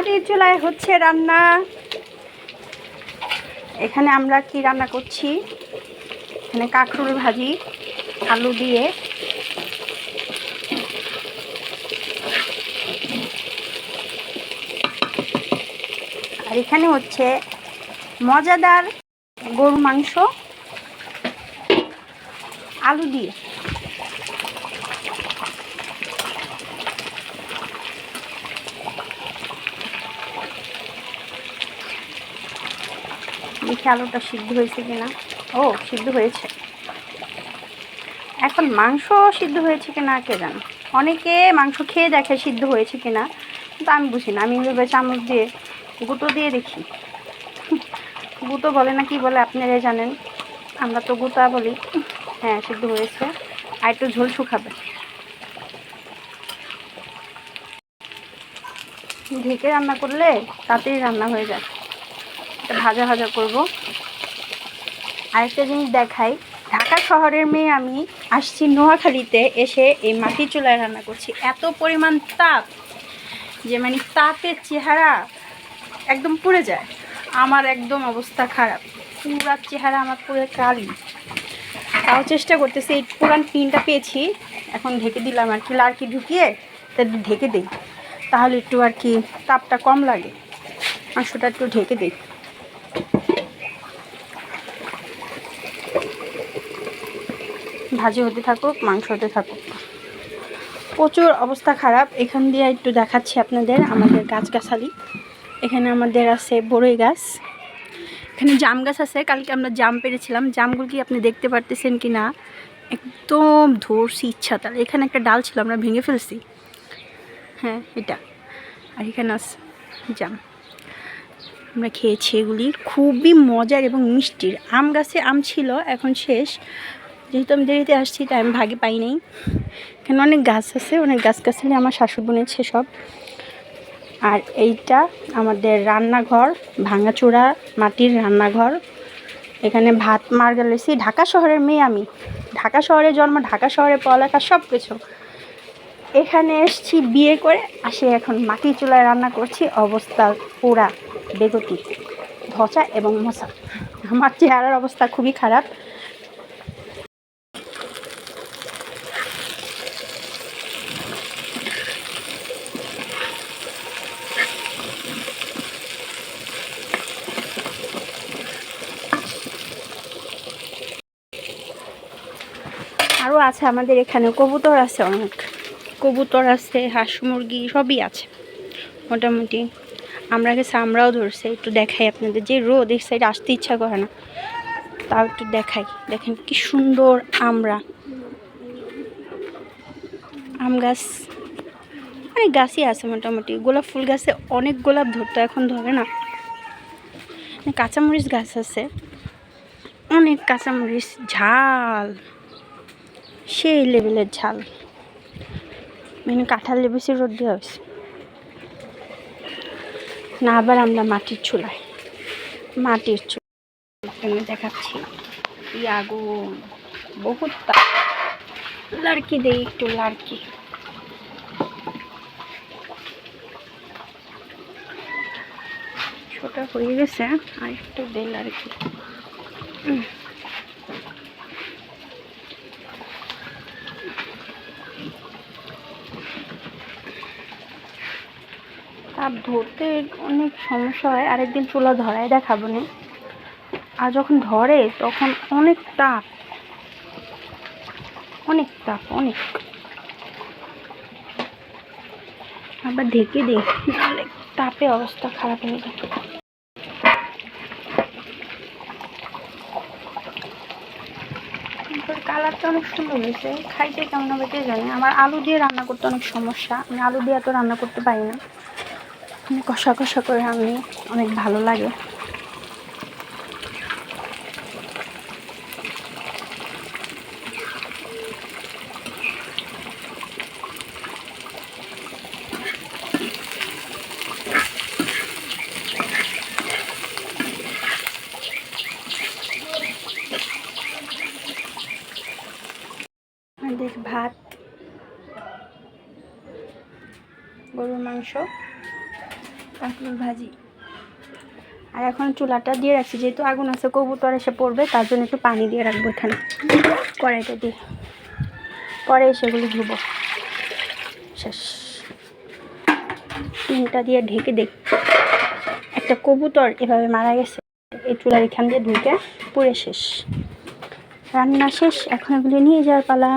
মাটির চুলায় হচ্ছে রান্না। এখানে আমরা কি রান্না করছি, এখানে কাঁকরোল ভাজি আলু দিয়ে, আর এখানে হচ্ছে মজাদার গরু মাংস আলু দিয়ে। দেখি আলুটা সিদ্ধ হয়েছে কিনা। ও, সিদ্ধ হয়েছে। এখন মাংস সিদ্ধ হয়েছে কিনা কে জানে। অনেকে মাংস খেয়ে দেখে সিদ্ধ হয়েছে কিনা, কিন্তু আমি বুঝি না। আমি এভাবে চামচ দিয়ে গুঁতো দিয়ে দেখি। গুঁতো বলে না কি বলে আপনারাই জানেন, আমরা তো গুঁতা বলি। হ্যাঁ, সিদ্ধ হয়েছে। আর একটু ঝোল শুকাবে। ঢেকে রান্না করলে তাড়াতাড়ি রান্না হয়ে যায়। ভাজা ভাজা করব। আরেকটা জিনিস দেখাই, ঢাকা শহরের মেয়ে আমি, আসছি নোয়াখালীতে, এসে এই মাটির চুলায় রান্না করছি। এত পরিমাণ তাপ যে মানে তাপের চেহারা একদম পুড়ে যায়। আমার একদম অবস্থা খারাপ, পুরা চেহারা আমার পুরো কালি। তাও চেষ্টা করতেছি, এই পুরান টিনটা পেয়েছি, এখন ঢেকে দিলাম আর কি, লাড়কি ঢুকিয়ে ঢেকে দিই, তাহলে একটু আর কি তাপটা কম লাগে। মাংসটা একটু ঢেকে দিই। ভাজি হতে থাকুক, মাংস হতে থাকুক। প্রচুর অবস্থা খারাপ। এখান দিয়ে একটু দেখাচ্ছি আপনাদের আমাদের গাছগাছালি। এখানে আমাদের আছে বড়ই গাছ, এখানে জাম গাছ আছে। কালকে আমরা জাম পেরেছিলাম। জামগুলো কি আপনি দেখতে পারতেছেন কি না, একদম ধরছি ইচ্ছা তার। এখানে একটা ডাল ছিল, আমরা ভেঙে ফেলছি। হ্যাঁ, এটা। আর এখানে আছে জাম, আমরা খেয়েছি। এগুলি খুবই মজার এবং মিষ্টির। আম গাছে আম ছিল, এখন শেষ। যেহেতু আমি দেরিতে আসছি তাই আমি ভাগে পাই নাই। এখানে অনেক গাছ আছে, অনেক গাছগাছালি আমার শাশুড়ি বুনেছে সব। আর এইটা আমাদের রান্নাঘর, ভাঙাচোরা মাটির রান্নাঘর। এখানে ভাত মার গেলেছি। ঢাকা শহরের মেয়ে আমি, ঢাকা শহরে জন্ম, ঢাকা শহরে পড়ালেখা, সব কিছু। এখানে এসছি বিয়ে করে, আসে এখন মাটির চুলায় রান্না করছি। অবস্থা পুরা বেগতিক, ধচা এবং মশা। আমার চেহারার অবস্থা খুবই খারাপ। আরও আছে আমাদের এখানে, কবুতর আছে অনেক। কবুতর আছে, হাঁস মুরগি সবই আছে মোটামুটি। আমরা গেছে, আমরাও ধরছে। একটু দেখাই আপনাদের, যে রোদ এই সাইডে আসতে ইচ্ছা করে না, তাও একটু দেখাই। দেখেন কি সুন্দর আমরা আম গাছ, অনেক গাছই আছে মোটামুটি। গোলাপ ফুল গাছে অনেক গোলাপ ধরতো, এখন ধরে না। কাঁচামরিচ গাছ আছে অনেক, কাঁচামরিচ ঝাল, সেই লেভেলের ঝাল। মানে কাঁঠাল লেবুসি রোদ দেওয়া হয়েছে না। আবার আমরা মাটির চুলায়, মাটির চুলা দেখাচ্ছি। এই আগুন বহুত লাড়কি দেই, একটু লাড়কি। ছোটা হয়ে গেছে, আর একটু দেই লাড়কি। তাপ ধরতে অনেক সমস্যা হয়। আরেকদিন চুলা ধরায় দেখাবো না। আর যখন ধরে তখন অনেক তাপ, অনেক তাপ, অনেক। আবার ঢেকে দিই, নাহলে তাপে অবস্থা খারাপ হয়ে যায়। কালারটা অনেক সুন্দর হয়েছে, খাইতে কেমন হবে কে জানে। আমার আলু দিয়ে রান্না করতে অনেক সমস্যা, আমি আলু দিয়ে এত রান্না করতে পারি না। কষা কষা করে আমি, অনেক ভালো লাগে। আমাদের ভাত, গরুর মাংস, কাঁকরোল ভাজি। আর এখন চুলাটা দিয়ে রাখছি, যেহেতু আগুন আছে কবুতর এসে পড়বে, তার জন্য একটু পানি দিয়ে রাখবো এখানে কড়াইটা দিয়ে, পরে সেগুলো ধুবো। শেষ। টিনটা দিয়ে ঢেকে দেখ, একটা কবুতর এভাবে মারা গেছে এই চুলার এখান দিয়ে ঢুকে পুড়ে শেষ। রান্না শেষ, এখন এগুলো নিয়ে যাওয়ার পালা।